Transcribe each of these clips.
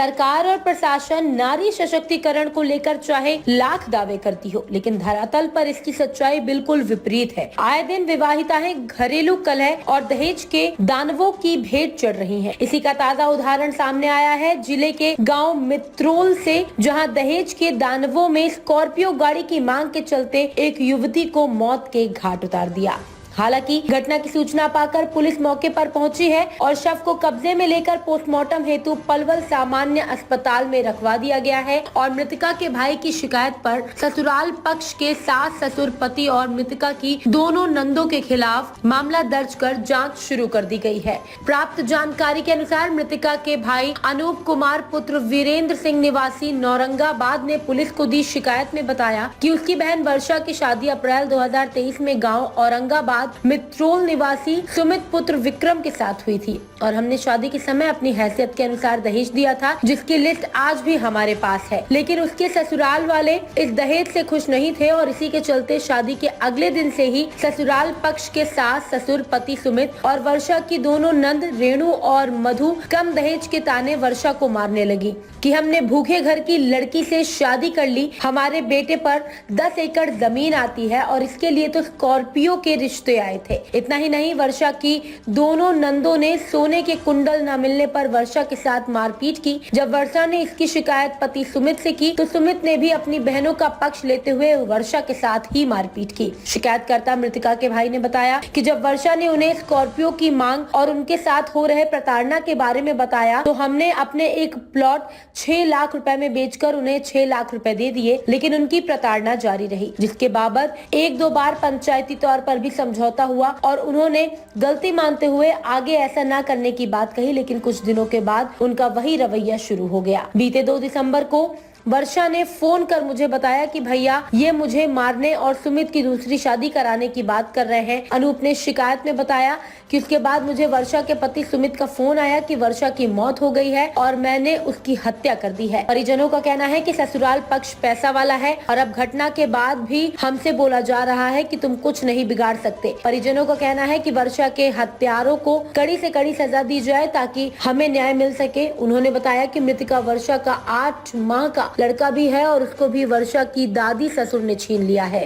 सरकार और प्रशासन नारी सशक्तिकरण को लेकर चाहे लाख दावे करती हो, लेकिन धरातल पर इसकी सच्चाई बिल्कुल विपरीत है। आए दिन विवाहिताएं घरेलू कलह और दहेज के दानवों की भेंट चढ़ रही हैं। इसी का ताजा उदाहरण सामने आया है जिले के गांव मित्रोल से, जहां दहेज के दानवों में स्कॉर्पियो गाड़ी की मांग के चलते एक युवती को मौत के घाट उतार दिया। हालांकि घटना की सूचना पाकर पुलिस मौके पर पहुंची है और शव को कब्जे में लेकर पोस्टमार्टम हेतु पलवल सामान्य अस्पताल में रखवा दिया गया है और मृतका के भाई की शिकायत पर ससुराल पक्ष के सास, ससुर, पति और मृतका की दोनों नंदों के खिलाफ मामला दर्ज कर जांच शुरू कर दी गई है। प्राप्त जानकारी के अनुसार मृतका के भाई अनूप कुमार पुत्र वीरेंद्र सिंह निवासी नौरंगाबाद ने पुलिस को दी शिकायत में बताया कि उसकी बहन वर्षा की शादी अप्रैल 2023 में गाँव औरंगाबाद मित्रोल निवासी सुमित पुत्र विक्रम के साथ हुई थी और हमने शादी के समय अपनी हैसियत के अनुसार दहेज दिया था, जिसकी लिस्ट आज भी हमारे पास है। लेकिन उसके ससुराल वाले इस दहेज से खुश नहीं थे और इसी के चलते शादी के अगले दिन से ही ससुराल पक्ष के सास, ससुर, पति सुमित और वर्षा की दोनों नंद रेणु और मधु कम दहेज के ताने वर्षा को मारने लगी कि हमने भूखे घर की लड़की से शादी कर ली, हमारे बेटे पर 10 एकड़ जमीन आती है और इसके लिए तो स्कॉर्पियो के रिश्ते आए थे। इतना ही नहीं, वर्षा की दोनों नंदों ने सोने के कुंडल न मिलने पर वर्षा के साथ मारपीट की। जब वर्षा ने इसकी शिकायत पति सुमित से की तो सुमित ने भी अपनी बहनों का पक्ष लेते हुए वर्षा के साथ ही मारपीट की। शिकायतकर्ता मृतका के भाई ने बताया कि जब वर्षा ने उन्हें स्कॉर्पियो की मांग और उनके साथ हो रहे प्रताड़ना के बारे में बताया तो हमने अपने एक प्लॉट 6 लाख रुपए में बेचकर उन्हें 6 लाख रुपए दे दिए, लेकिन उनकी प्रताड़ना जारी रही, जिसके बाबत 1-2 बार पंचायती तौर पर भी समझौता हुआ और उन्होंने गलती मानते हुए आगे ऐसा न करने की बात कही, लेकिन कुछ दिनों के बाद उनका वही रवैया शुरू हो गया। बीते 2 दिसंबर को वर्षा ने फोन कर मुझे बताया कि भैया ये मुझे मारने और सुमित की दूसरी शादी कराने की बात कर रहे हैं। अनूप ने शिकायत में बताया कि उसके बाद मुझे वर्षा के पति सुमित का फोन आया कि वर्षा की मौत हो गई है और मैंने उसकी हत्या कर दी है। परिजनों का कहना है कि ससुराल पक्ष पैसा वाला है और अब घटना के बाद भी हमसे बोला जा रहा है कि तुम कुछ नहीं बिगाड़ सकते। परिजनों का कहना है कि वर्षा के हत्यारों को कड़ी से कड़ी सजा दी जाए ताकि हमें न्याय मिल सके। उन्होंने बताया कि मृतका वर्षा का 8 माह का लड़का भी है और उसको भी वर्षा की दादी ससुर ने छीन लिया है।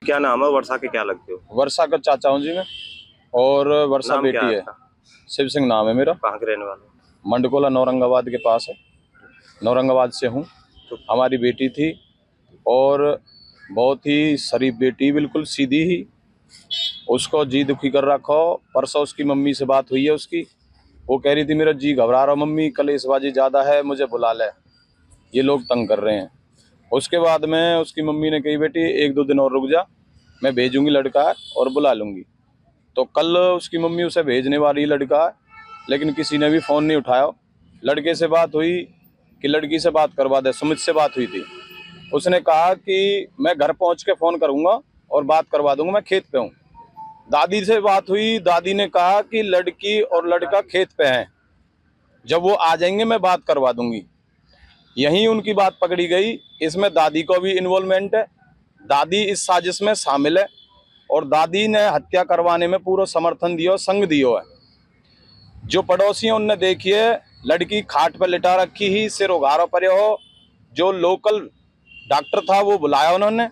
क्या नाम है वर्षा के, क्या लगते हो? वर्षा का चाचा हूँ जी मैं, और वर्षा बेटी है। शिव सिंह नाम है मेरा। कहाँ के रहने वाले? मंडकोला नौरंगाबाद के पास है, नौरंगाबाद से हूँ। हमारी बेटी थी और बहुत ही शरीफ बेटी, बिल्कुल सीधी ही। उसको जी दुखी कर रखो। परसों उसकी मम्मी से बात हुई है उसकी, वो कह रही थी मेरा जी घबरा रहा मम्मी, कलेशबाजी ज़्यादा है, मुझे बुला ले, ये लोग तंग कर रहे हैं। उसके बाद में उसकी मम्मी ने कही बेटी 1-2 दिन और रुक जा, मैं भेजूंगी लड़का और बुला लूँगी। तो कल उसकी मम्मी उसे भेजने वाली लड़का, लेकिन किसी ने भी फ़ोन नहीं उठाया। लड़के से बात हुई कि लड़की से बात करवा दे, सुमित से बात हुई थी। उसने कहा कि मैं घर पहुंच के फ़ोन करूंगा और बात करवा दूंगा, मैं खेत पे हूँ। दादी से बात हुई, दादी ने कहा कि लड़की और लड़का खेत पे हैं, जब वो आ जाएंगे मैं बात करवा दूंगी। यहीं उनकी बात पकड़ी गई। इसमें दादी को भी इन्वॉल्वमेंट है, दादी इस साजिश में शामिल है और दादी ने हत्या करवाने में पूरा समर्थन दिया, संग दिया है। जो पड़ोसी हैं उनने देखी है, लड़की खाट पर लिटा रखी ही, सिर उघाड़ा पड़े हो। जो लोकल डॉक्टर था वो बुलाया उन्होंने,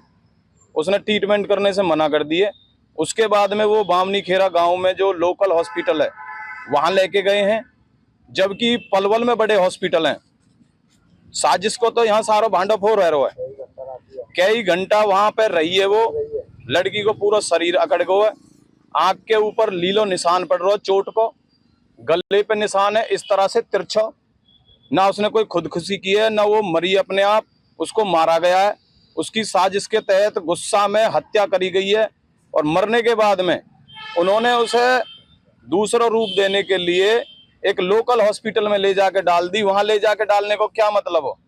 उसने ट्रीटमेंट करने से मना कर दिए। उसके बाद में वो बामनी खेरा गाँव में जो लोकल हॉस्पिटल है वहाँ लेके गए हैं, जबकि पलवल में बड़े हॉस्पिटल हैं। साजिश को तो यहाँ सारा भांडा फोड़ रहा है। कई घंटा वहां पर रही है वो। लड़की को पूरा शरीर अकड़ गया है, आंख के ऊपर लीलो निशान पड़ रहा है, चोट को गले पे निशान है इस तरह से तिरछा। ना उसने कोई खुदकुशी की है, ना वो मरी अपने आप, उसको मारा गया है। उसकी साजिश के तहत गुस्सा में हत्या करी गई है और मरने के बाद में उन्होंने उसे दूसरा रूप देने के लिए एक लोकल हॉस्पिटल में ले जाके डाल दी। वहां ले जाके डालने को क्या मतलब हो?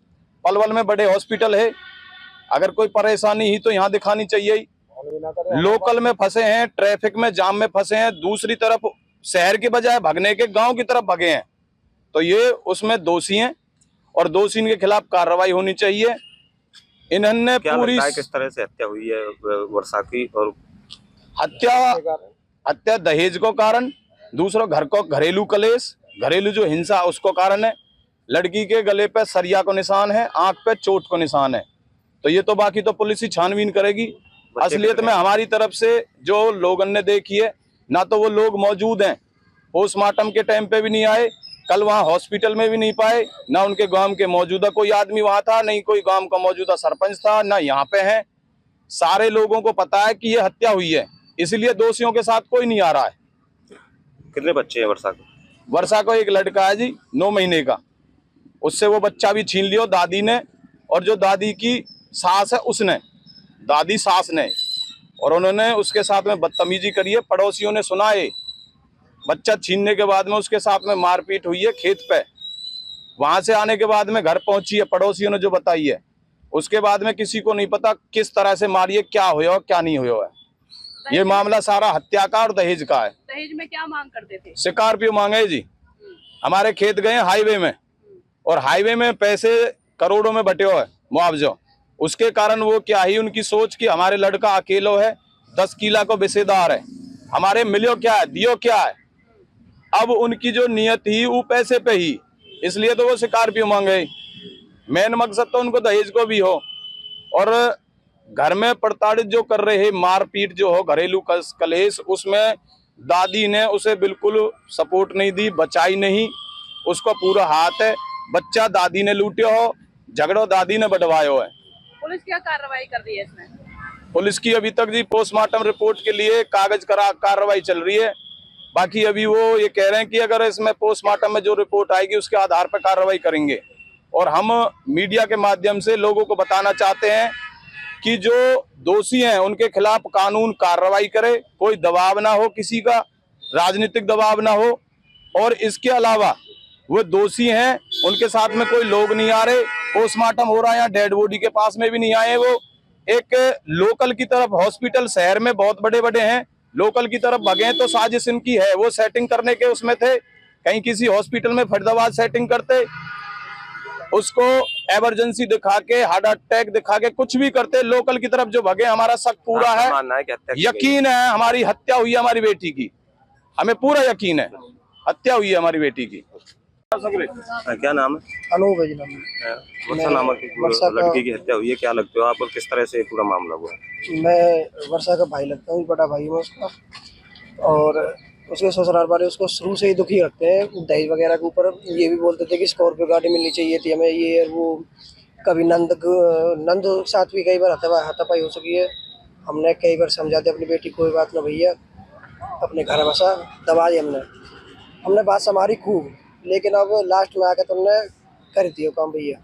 पलवल में बड़े हॉस्पिटल है, अगर कोई परेशानी ही तो यहाँ दिखानी चाहिए। लोकल में फंसे हैं, ट्रैफिक में जाम में फंसे हैं, दूसरी तरफ शहर के बजाय भगने के गांव की तरफ भगे हैं, तो ये उसमें दोषी हैं और दोषी के खिलाफ कार्रवाई होनी चाहिए। इन्होंने पूरी किस तरह से हत्या हुई है वर्षा की? और हत्या दहेज को कारण, दूसरा घर को घरेलू कलेश, घरेलू जो हिंसा उसको कारण है। लड़की के गले पे सरिया को निशान है, आंख पे चोट को निशान है। तो ये तो बाकी तो पुलिस ही छानबीन करेगी। असलियत में हमारी तरफ से जो लोगों ने देखी है, ना तो वो लोग मौजूद हैं, पोस्टमार्टम के टाइम पे भी नहीं आए, कल वहाँ हॉस्पिटल में भी नहीं पाए, ना उनके गांव के मौजूदा कोई आदमी वहाँ था, नहीं कोई गांव का मौजूदा सरपंच था, ना यहाँ पे है। सारे लोगों को पता है कि ये हत्या हुई है, इसलिए दोषियों के साथ कोई नहीं आ रहा है। कितने बच्चे हैं वर्षा के? वर्षा को एक लड़का है जी 9 महीने का, उससे वो बच्चा भी छीन लिया दादी ने, और जो दादी की सास है उसने, दादी सास ने, और उन्होंने उसके साथ में बदतमीजी करी है। पड़ोसियों ने सुना है, बच्चा छीनने के बाद में उसके साथ में मारपीट हुई है खेत पे। वहां से आने के बाद में घर पहुंची है, पड़ोसियों ने जो बताई है। उसके बाद में किसी को नहीं पता किस तरह से मारी है, क्या हुआ क्या नहीं हुआ है। ये मामला सारा हत्या का और दहेज का है। दहेज में क्या मांग करते थे? स्कॉर्पियो मांगे जी। हमारे खेत गए हाईवे में, और हाईवे में पैसे करोड़ों में बटे हुए है मुआवजा। उसके कारण वो क्या ही उनकी सोच कि हमारे लड़का अकेलो है, 10 किला को बेसेदार है, हमारे मिलियो क्या है, दियो क्या है। अब उनकी जो नियत ही वो पैसे पे ही, इसलिए तो वो स्कॉर्पियो मांगे। मेन मकसद तो उनको दहेज को भी हो, और घर में प्रताड़ित जो कर रहे मारपीट जो हो, घरेलू कलेश, उसमें दादी ने उसे बिल्कुल सपोर्ट नहीं दी, बचाई नहीं, उसको पूरा हाथ है। बच्चा दादी ने लूटियो हो, झगड़ो दादी ने बढ़वायो है। पुलिस क्या कार्रवाई कर रही है इसमें? पुलिस की अभी तक जी पोस्टमार्टम रिपोर्ट के लिए कागज कार्रवाई चल रही है। बाकी अभी वो ये कह रहे हैं कि अगर इसमें पोस्टमार्टम में जो रिपोर्ट आएगी उसके आधार पर कार्रवाई करेंगे। और हम मीडिया के माध्यम से लोगों को बताना चाहते हैं कि जो दोषी हैं उनके खिलाफ कानून कार्रवाई करे, कोई दबाव ना हो, किसी का राजनीतिक दबाव ना हो। और इसके अलावा वो दोषी हैं, उनके साथ में कोई लोग नहीं आ रहे, पोस्टमार्टम हो रहा है, यहाँ डेड बॉडी के पास में भी नहीं आए। वो एक लोकल की तरफ, हॉस्पिटल शहर में बहुत बड़े बड़े हैं, लोकल की तरफ भगे तो साजिश इनकी है। वो सेटिंग करने के उसमें थे, कहीं किसी हॉस्पिटल में फरीदाबाद सेटिंग करते, उसको इमरजेंसी दिखा के, हार्ट अटैक दिखा के कुछ भी करते, लोकल की तरफ जो भगे। हमारा शक पूरा है, मानना है कि हत्या की गई? यकीन है हमारी हत्या हुई है हमारी बेटी की, हमें पूरा यकीन है हत्या हुई है हमारी बेटी की। क्या नाम है? अनूप है जी नाम है। वर्षा नामक एक वर्षा का- लड़की की हत्या हुई है, क्या लगते हो आप और किस तरह से पूरा मामला हुआ? मैं वर्षा का भाई लगता हूँ, बड़ा भाई हूँ उसका। और उसके ससुराल वाले उसको शुरू से ही दुखी रखते हैं दहेज वगैरह के ऊपर। ये भी बोलते थे कि स्कॉर्पियो गाड़ी मिलनी चाहिए थी हमें, ये वो। कभी नंद साथ भी कई बार हाथापाई हो चुकी है। हमने कई बार समझाते अपनी बेटी कोई बात ना भैया, अपने घर बसा, दबा दी हमने बात संभाली खूब, लेकिन अब लास्ट में आकर तुमने कर दिया काम भैया।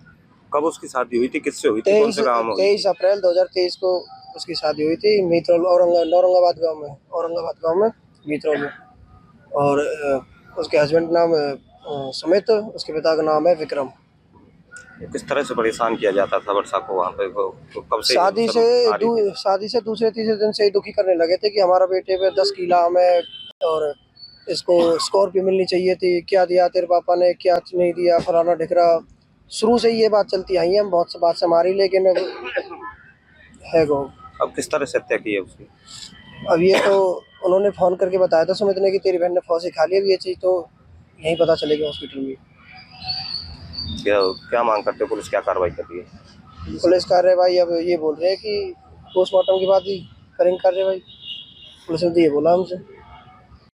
कब उसकी शादी हुई थी, किससे हुई थी, कौन से गाँव में हुई? 23 अप्रैल 2023 को उसकी शादी हुई थी मीतरौल, औरंगाबाद गांव में मीतरौल में। और उसके हस्बैंड नाम सुमित, उसके पिता का नाम है विक्रम। किस तरह से परेशान किया जाता था वर्षा को वहाँ पे? कब से शादी से दूसरे तीसरे दिन से ही दुखी करने लगे थे कि हमारा बेटे पे 10 किला हमें, और इसको स्कॉर्पियो मिलनी चाहिए थी, क्या दिया तेरे पापा ने, क्या नहीं दिया, फलाना ढिकरा। शुरू से ये बात चलती आई है, हम बहुत से बात से हमारी, लेकिन है गो। अब किस तरह से हत्या की है उसकी? अब ये तो उन्होंने फ़ोन करके बताया था सुमित ने कि तेरी बहन ने फांसी खा ली। अब ये चीज़ तो यहीं पता चलेगी हॉस्पिटल में। क्या मांग करते हो? पुलिस क्या कार्रवाई कर रही है? पुलिस कार्रवाई अब ये बोल रहे हैं कि पोस्टमार्टम के बाद ही करेंगे कार्रवाई। पुलिस ने तो ये बोला हमसे।